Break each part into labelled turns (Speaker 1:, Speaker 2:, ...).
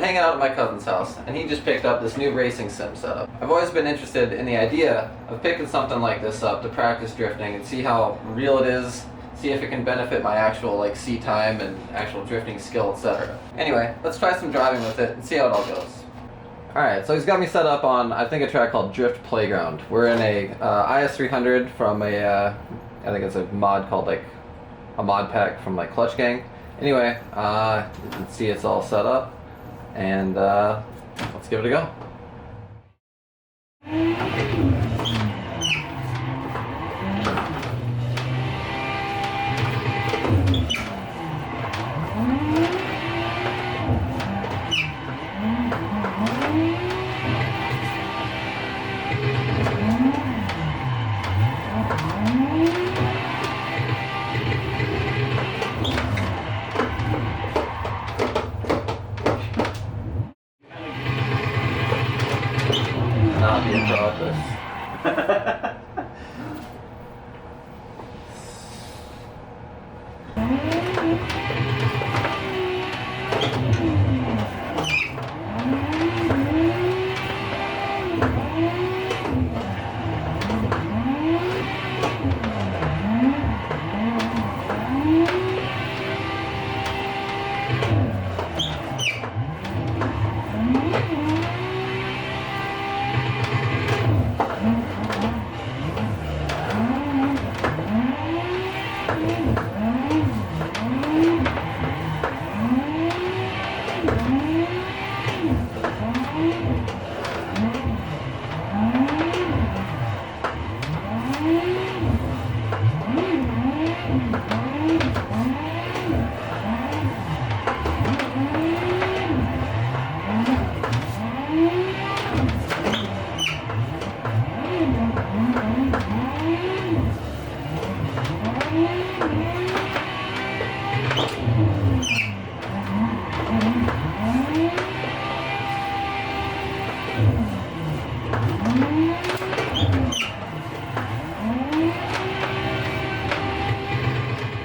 Speaker 1: hanging out at my cousin's house, and he just picked up this new racing sim setup. I've always been interested in the idea of picking something like this up to practice drifting and see how real it is, see if it can benefit my actual like seat time and actual drifting skill, etc. Anyway, let's try some driving with it and see how it all goes. Alright, so he's got me set up on, I think, a track called Drift Playground. We're in a IS300 from a, I think it's a mod called like, a mod pack from like Clutch Gang. Anyway, you can see it's all set up, and let's give it a go. Not be a pro at this.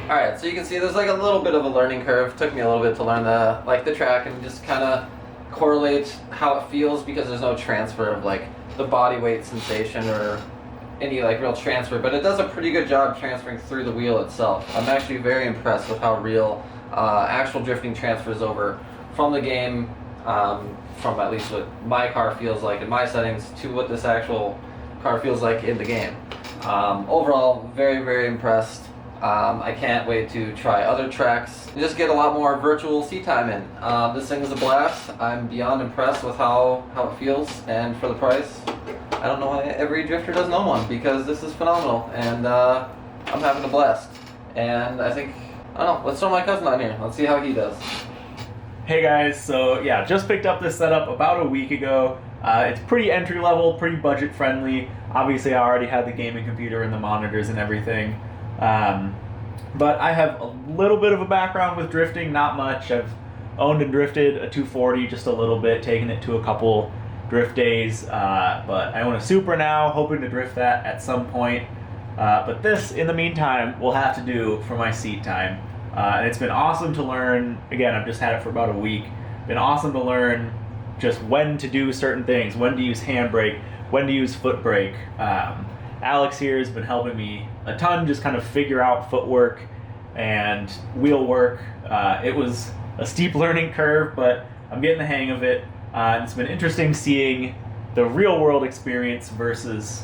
Speaker 1: Alright, so you can see there's like a little bit of a learning curve. Took me a little bit to learn the track and just kind of correlate how it feels, because there's no transfer of like the body weight sensation or any like real transfer, but it does a pretty good job transferring through the wheel itself. I'm actually very impressed with how real actual drifting transfers over from the game, from at least what my car feels like in my settings to what this actual car feels like in the game. Overall, very, very impressed. I can't wait to try other tracks and just get a lot more virtual seat time in. This thing is a blast. I'm beyond impressed with how it feels, and for the price, I don't know why every drifter doesn't own one, because this is phenomenal, and I'm having a blast. And I think, I don't know, let's throw my cousin on here. Let's see how he does.
Speaker 2: Hey guys, so yeah, just picked up this setup about a week ago. It's pretty entry level, pretty budget friendly. Obviously I already had the gaming computer and the monitors and everything. But I have a little bit of a background with drifting, not much. I've owned and drifted a 240 just a little bit, taken it to a couple drift days, but I own a Supra now, hoping to drift that at some point. But this, in the meantime, will have to do for my seat time. And it's been awesome to learn. Again, I've just had it for about a week. Been awesome to learn just when to do certain things, when to use handbrake, when to use foot brake. Alex here has been helping me a ton, just kind of figure out footwork and wheel work. It was a steep learning curve, but I'm getting the hang of it. It's been interesting seeing the real world experience versus,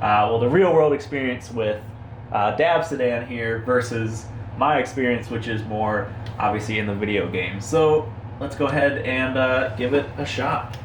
Speaker 2: the real world experience with Dab Sedan here versus my experience, which is more obviously in the video game. So let's go ahead and give it a shot.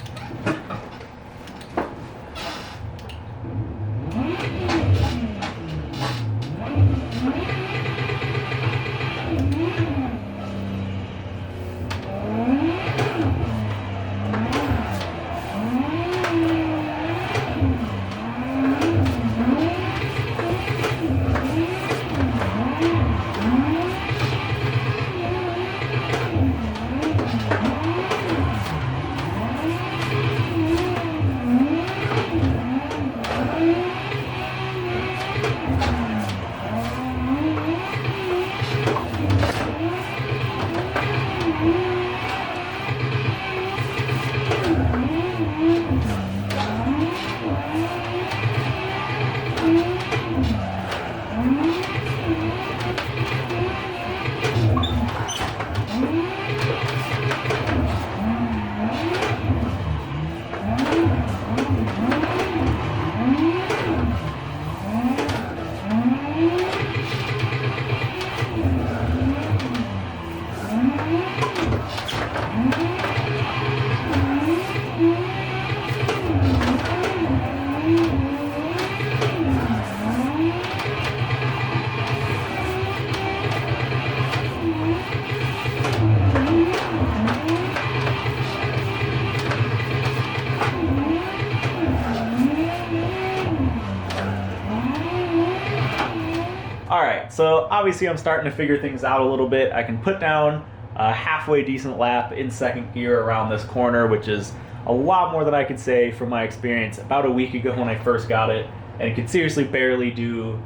Speaker 2: Alright, so obviously I'm starting to figure things out a little bit. I can put down a halfway decent lap in second gear around this corner, which is a lot more than I could say from my experience about a week ago when I first got it, and it could seriously barely do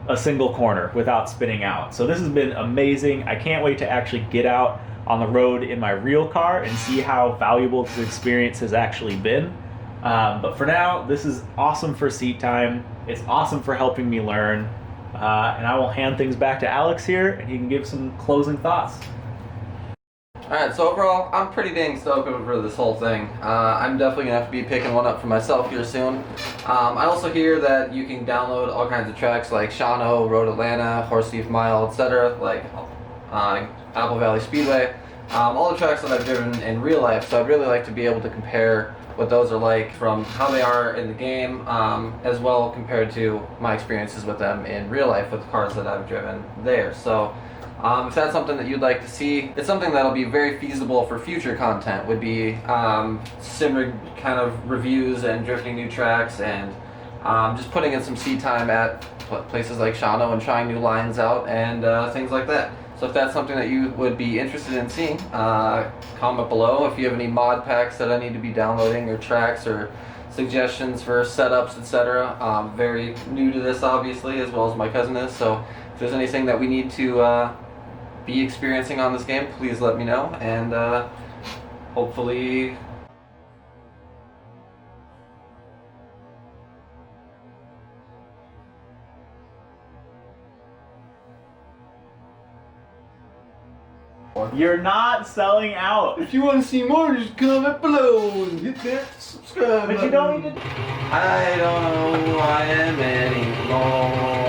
Speaker 2: a single corner without spinning out. So this has been amazing. I can't wait to actually get out on the road in my real car and see how valuable this experience has actually been. But for now, this is awesome for seat time. It's awesome for helping me learn. And I will hand things back to Alex here, and he can give some closing thoughts.
Speaker 1: Alright, so overall, I'm pretty dang stoked over this whole thing. I'm definitely going to have to be picking one up for myself here soon. I also hear that you can download all kinds of tracks like Shawano, Road Atlanta, Horse Thief Mile, etc., like Apple Valley Speedway. All the tracks that I've driven in real life, so I'd really like to be able to compare what those are like from how they are in the game, as well compared to my experiences with them in real life with cars that I've driven there. So if that's something that you'd like to see, it's something that'll be very feasible for future content, would be sim kind of reviews and drifting new tracks and just putting in some seat time at places like Shawano and trying new lines out and things like that. So if that's something that you would be interested in seeing, comment below. If you have any mod packs that I need to be downloading, or tracks, or suggestions for setups, etc. I'm very new to this, obviously, as well as my cousin is. So if there's anything that we need to be experiencing on this game, please let me know, and hopefully
Speaker 2: You're not selling out.
Speaker 1: if you want to see more, just comment below and hit that subscribe
Speaker 2: But
Speaker 1: button.
Speaker 2: you don't need to.
Speaker 1: I don't know who I am anymore.